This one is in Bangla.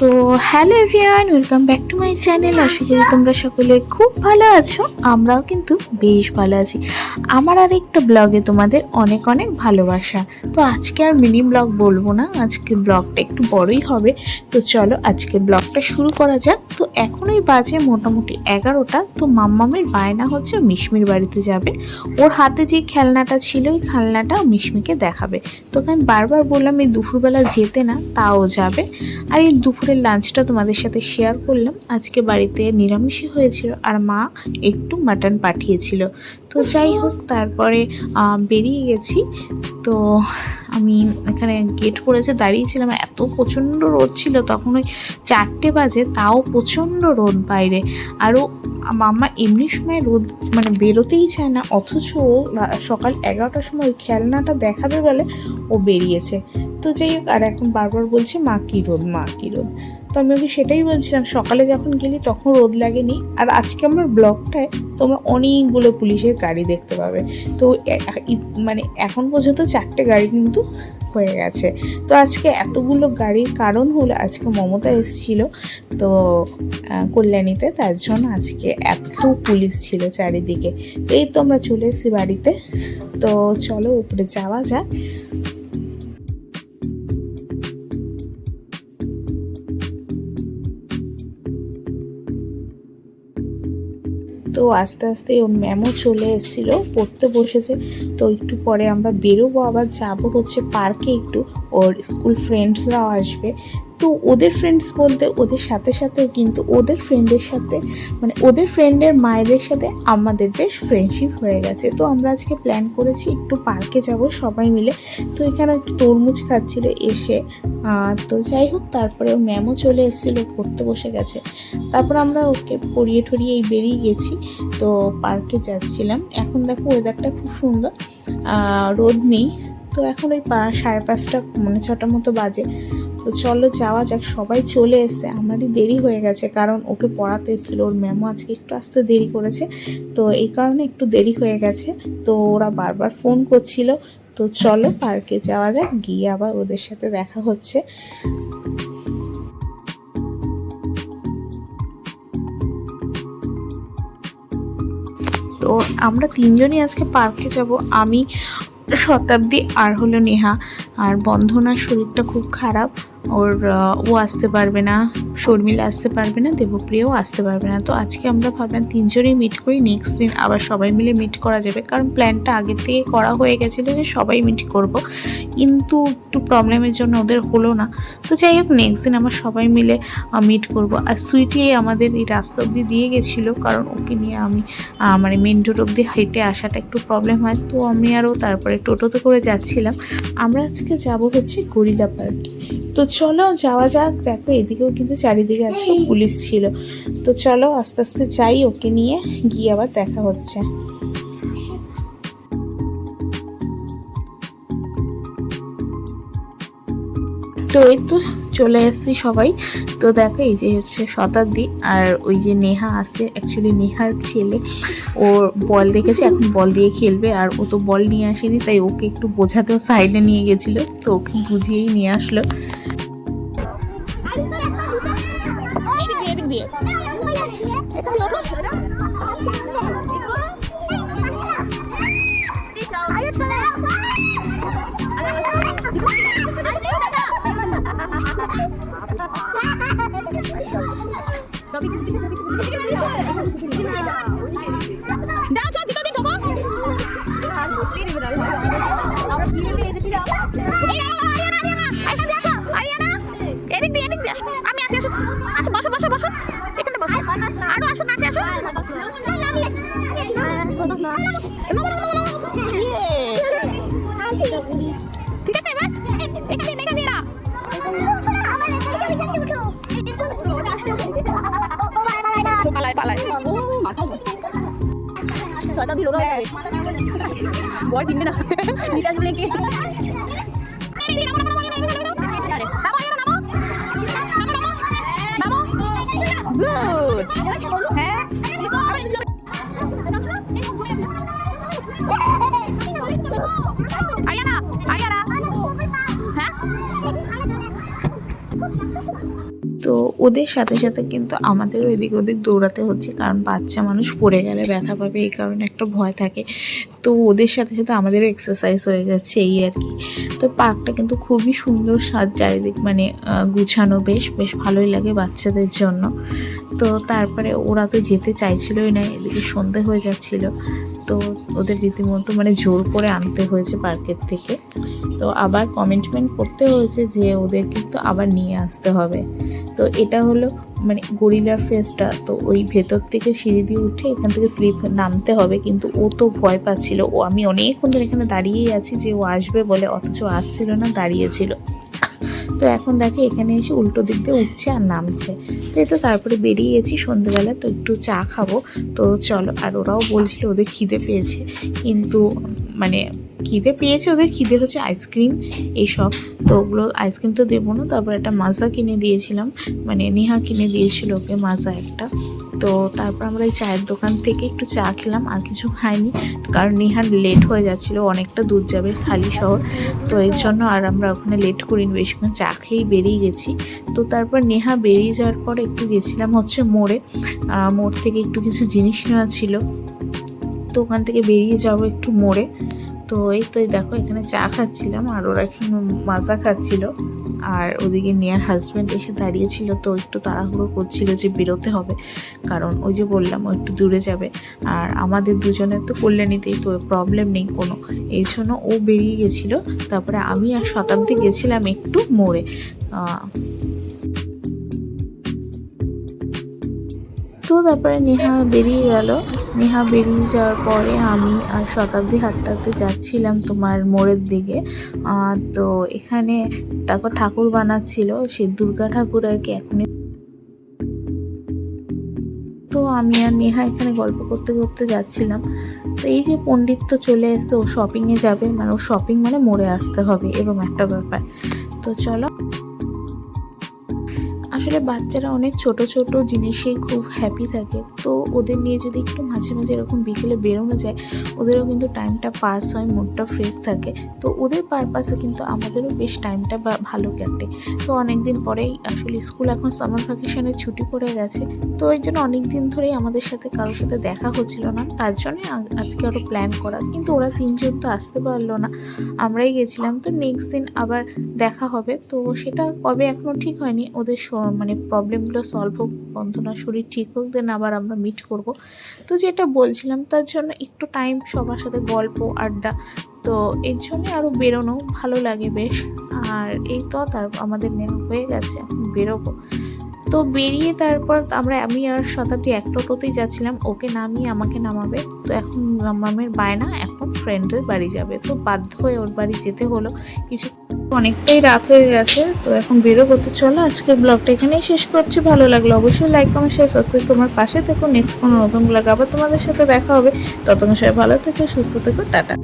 তো hello everyone, welcome back to my channel. আশা করি তোমরা সকলে খুব ভালো আছো। আমরাও কিন্তু বেশ ভালো আছি। আমার আর একটা ব্লগে তোমাদের অনেক অনেক ভালোবাসা। তো আজকে আর মিনি ব্লগ বলবো না, আজকে ব্লগটা একটু বড়ই হবে। তো চলো আজকে ব্লগটা শুরু করা যাক। তো এখনই বাজে মোটামুটি 11টা। তো মাম্মামের বায়না হচ্ছে মিশমির বাড়িতে যাবে। ওর হাতে যে খেলনাটা ছিল ওই খেলনাটা মিশমিকে দেখাবে। তোকে আমি বারবার বললাম এই দুপুরবেলা যেতে না, তাও যাবে। আর এই দুপুরের লাঞ্চটা তোমাদের সাথে শেয়ার করলাম। আজকে বাড়িতে নিরামিষই হয়েছিল আর মা একটু মাটন পাঠিয়েছিল। তো যাই হোক, তারপরে বেরিয়ে গেছি। তো আমি এখানে গেট পড়েছে দাঁড়িয়েছিলাম, এত প্রচণ্ড রোদ ছিল তখন, ওই 4টে বাজে, তাও প্রচণ্ড রোদ বাইরে। আরও মাম্মা এমনি সময় রোদ মানে বেরোতেই চায় না, অথচ সকাল 11টার সময় ওই খেলনাটা দেখাবে বলে ও বেরিয়েছে। তো যাই হোক, আর এখন বারবার বলছে মা কী রোদ, মা কী রোদ। তো আমি ওকে সেটাই বলছিলাম, সকালে যখন গেলি তখন রোদ লাগেনি। আর আজকে আমার ব্লগটায় তোমরা অনেকগুলো পুলিশের গাড়ি দেখতে পাবে। তো মানে এখন পর্যন্ত 4টে গাড়ি কিন্তু হয়ে গেছে। তো আজকে এতগুলো গাড়ির কারণ হলো আজকে মমতা এসেছিল তো কল্যাণীতে, তার জন্য আজকে এত পুলিশ ছিল চারিদিকে। এই তো আমরা চলে এসেছি বাড়িতে। তো চলো উপরে যাওয়া যাক। তো আস্তে আস্তে ওর ম্যামও চলে এসেছিলো, পড়তে বসেছে। তো একটু পরে আমরা বেরোবো, আবার যাবো হচ্ছে পার্কে একটু, ওর স্কুল ফ্রেন্ডসরাও আসবে। তো ওদের ফ্রেন্ডস বলতে ওদের সাথে সাথেও কিন্তু ওদের ফ্রেন্ডের সাথে মানে ওদের ফ্রেন্ডের মায়েদের সাথে আমাদের বেশ ফ্রেন্ডশিপ হয়ে গেছে। তো আমরা আজকে প্ল্যান করেছি একটু পার্কে যাব সবাই মিলে। তো এখানে একটু তরমুজ খাচ্ছিল এসে। তো যাই হোক, তারপরে ওর ম্যামও চলে এসেছিলো, পড়তে বসে গেছে। তারপর আমরা ওকে পড়িয়ে ঠরিয়ে বেরিয়ে গেছি। তো পার্কে যাচ্ছিলাম। এখন দেখো ওয়েদারটা খুব সুন্দর, রোদ নেই। তো এখন ওই 5:30 মানে 6টার মতো বাজে। তো চলো যাওয়া যাক। সবাই চলে এসছে, আমারই দেরি হয়ে গেছে কারণ ওকে পড়াতে এসেছিলো। ওর ম্যামও আজকে একটু আসতে দেরি করেছে, তো এই কারণে একটু দেরি হয়ে গেছে। তো ওরা বারবার ফোন করছিল। তো চলো পার্কে যাওয়া যাক, গিয়ে আবার ওদের সাথে দেখা হচ্ছে। তো আমরা তিনজনই আজকে পার্কে যাব। আমি, শতাব্দী আর হলো নেহা। আর বন্ধনার শরীরটা খুব খারাপ, ও আসতে পারবে না, শর্মিলা আসতে পারবে না, দেবপ্রিয়াও আসতে পারবে না। তো আজকে আমরা ভাবলাম তিনজনেই মিট করি, নেক্সট দিন আবার সবাই মিলে মিট করা যাবে। কারণ প্ল্যানটা আগে থেকে করা হয়ে গেছিলো যে সবাই মিট করব, কিন্তু একটু প্রবলেমের জন্য ওদের হলো না। তো যাই হোক, নেক্সট দিন আমরা সবাই মিলে মিট করব। আর সুইটি আমাদের এই রাস্তা অবধি দিয়ে গেছিলো, কারণ ওকে নিয়ে আমি মানে মেন রোড অবধি হেঁটে আসাটা একটু প্রবলেম হয়। তো আমি আরও তারপরে টোটোতে করে যাচ্ছিলাম। আমরা আজকে যাব হচ্ছে গরিলা পার্কে। তো চলো যাওয়া যাক। দেখো এদিকেও কিন্তু চারিদিকে আজকে পুলিশ ছিল। তো চলো আস্তে আস্তে যাই, ওকে নিয়ে গিয়ে আবার দেখা হচ্ছে। তো এই তো চলে এসেছি সবাই। তো দেখো এই যে হচ্ছে শতাব্দী, আর ওই যে নেহা আসছে, অ্যাকচুয়ালি নেহার ছেলে। ওর বল দেখেছে, এখন বল দিয়ে খেলবে। আর ও তো বল নিয়ে আসেনি, তাই ওকে একটু বোঝাতেও সাইডে নিয়ে গেছিলো। তো ওকে বুঝিয়েই নিয়ে আসলো। ঠিক আছে, এবার পালায় পালায় ছয়টা দিল বল কিনবে না নিকাশ বলে কি গুড। হ্যাঁ আরিয়ানা আরিয়ানা হ্যাঁ। তো ওদের সাথে সাথে কিন্তু আমাদেরও এদিক ওদিক দৌড়াতে হচ্ছে, কারণ বাচ্চা মানুষ পড়ে গেলে ব্যথা পাবে এই কারণে একটা ভয় থাকে। তো ওদের সাথে সাথে আমাদেরও এক্সারসাইজ হয়ে যাচ্ছে এই আর কি। তো পার্কটা কিন্তু খুবই সুন্দর, চারিদিক মানে গুছানো, বেশ বেশ ভালোই লাগে বাচ্চাদের জন্য। তো তারপরে ওরা তো যেতে চাইছিলই না, এদিকে সন্ধে হয়ে যাচ্ছিল, তো ওদের রীতিমতো মানে জোর করে আনতে হয়েছে পার্কের থেকে। তো আবার কমিটমেন্ট করতে হয়েছে যে ওদের কিন্তু আবার নিয়ে আসতে হবে। তো এটা হলো মানে গরিলার ফেসটা, তো ওই ভেতর থেকে সিঁড়ি দিয়ে উঠে এখান থেকে স্লিপ নামতে হবে, কিন্তু ও তো ভয় পাচ্ছিল। আমি অনেকক্ষণ ধরে এখানে দাঁড়িয়েই আছি যে ও আসবে বলে, অথচ আসছিল না, দাঁড়িয়েছিল। তো এখন দেখে এখানে এসে উল্টো দিক দিয়ে উঠছে আর নামছে। তো এই তো তারপরে বেরিয়ে গেছি সন্ধ্যেবেলা, তো একটু চা খাবো, তো চলো। আর ওরাও বলছিল ওদের খিদে পেয়েছে, কিন্তু মানে খিদে পেয়েছে, ওদের খিদে হচ্ছে আইসক্রিম এইসব। তো ওগুলো আইসক্রিম তো দেবো না, তারপর একটা মাজা কিনে দিয়েছিলাম, মানে নেহা কিনে দিয়েছিল ওকে মাজা একটা। তো তারপর আমরা এই চায়ের দোকান থেকে একটু চা খেলাম, আর কিছু খাইনি, কারণ নেহার লেট হয়ে যাচ্ছিল, অনেকটা দূর যাবে খালি শহর, তো এর জন্য আর আমরা ওখানে লেট করিনি, বেশিক্ষণ চা খেয়েই বেরিয়ে গেছি। তো তারপর নেহা বেরিয়ে যাওয়ার পর একটু গেছিলাম হচ্ছে মোড়ে, মোড় থেকে একটু কিছু জিনিস নেওয়া ছিল, তো ওখান থেকে বেরিয়ে যাবো একটু মোড়ে। তো এই তো দেখো এখানে চা খাচ্ছিলাম, আর ওরা এখানে মাজা খাচ্ছিল, আর ওদিকে নেহার হাজব্যান্ড এসে দাঁড়িয়েছিল, তো একটু তাড়াহুড়ো করছিল যে বেরোতে হবে, কারণ ওই যে বললাম ও একটু দূরে যাবে, আর আমাদের দুজনের তো কল্যাণীতেই, তো প্রবলেম নেই কোনো, এই জন্য ও বেরিয়ে গেছিলো। তারপরে আমি আর শতাব্দী গেছিলাম একটু মোড়ে। তো তারপরে নেহা বেরিয়ে গেল, নেহা বেরিয়ে যাওয়ার পরে আমি আর শতাব্দী হাঁটতে হাঁটতে যাচ্ছিলাম তোমার মোড়ের দিকে। তো এখানে দেখো ঠাকুর বানাচ্ছিল, সেই দুর্গা ঠাকুর আর কি এখন। তো আমি আর নেহা এখানে গল্প করতে করতে যাচ্ছিলাম। তো এই যে পণ্ডিত তো চলে এসছে, ও শপিংয়ে যাবে, মানে ও শপিং মানে মোড়ে আসতে হবে, এরকম একটা ব্যাপার। তো চলো। আসলে বাচ্চারা অনেক ছোট ছোট জিনিসেই খুব হ্যাপি থাকে, তো ওদের নিয়ে যদি একটু মাঝে মাঝে এরকম বিকেলে বেরোনো যায়, ওদেরও কিন্তু টাইমটা পাস হয়, মুডটা ফ্রেশ থাকে। তো ওদের পারপাসে কিন্তু আমাদেরও বেশ টাইমটা ভালো কাটে। তো অনেকদিন পরেই আসলে স্কুল এখন সামার ভ্যাকেশনের ছুটি পড়ে গেছে, তো ওই জন্য অনেক দিন ধরেই আমাদের সাথে কারোর সাথে দেখা হচ্ছিল না, তার জন্যই আজকে আরও প্ল্যান করা, কিন্তু ওরা তিনজন তো আসতে পারলো না, আমরাই গেছিলাম। তো নেক্সট দিন আবার দেখা হবে, তো সেটা কবে এখনো ঠিক হয়নি, ওদের মানে প্রবলেমগুলো সলভ হোক, বন্ধনার শরীর ঠিক হোক, দেন আবার আমরা মিট করব। তো যেটা বলছিলাম, তার জন্য একটু টাইম সবার সাথে গল্প আড্ডা, তো এর জন্য আরও বেরোনো ভালো লাগে বেশ। আর এই তো আমাদের নেওয়া হয়ে গেছে, এখন বেরোবো। তো বেরিয়ে তারপর আমি আর শতাব্দী এক টোটোতেই যাচ্ছিলাম, ওকে নামিয়ে আমাকে নামাবে। তো এখন মামের বায়না, এখন ফ্রেন্ডের বাড়ি যাবে, তো বাধ্য হয়ে ওর বাড়ি যেতে হলো। কিছু অনেকটাই রাত হয়ে গেছে, তো এখন বেরোবো। তো চলো আজকের ব্লগটা এখানেই শেষ করছি। ভালো লাগলো অবশ্যই লাইক কমেন্ট শেয়ার সাবস্ক্রাইব তোমার পাশে থেকো। নেক্সট কোনো নতুন ব্লগ আবার তোমাদের সাথে দেখা হবে, ততক্ষণ সবাই ভালো থেকো, সুস্থ থেকো, টাটা।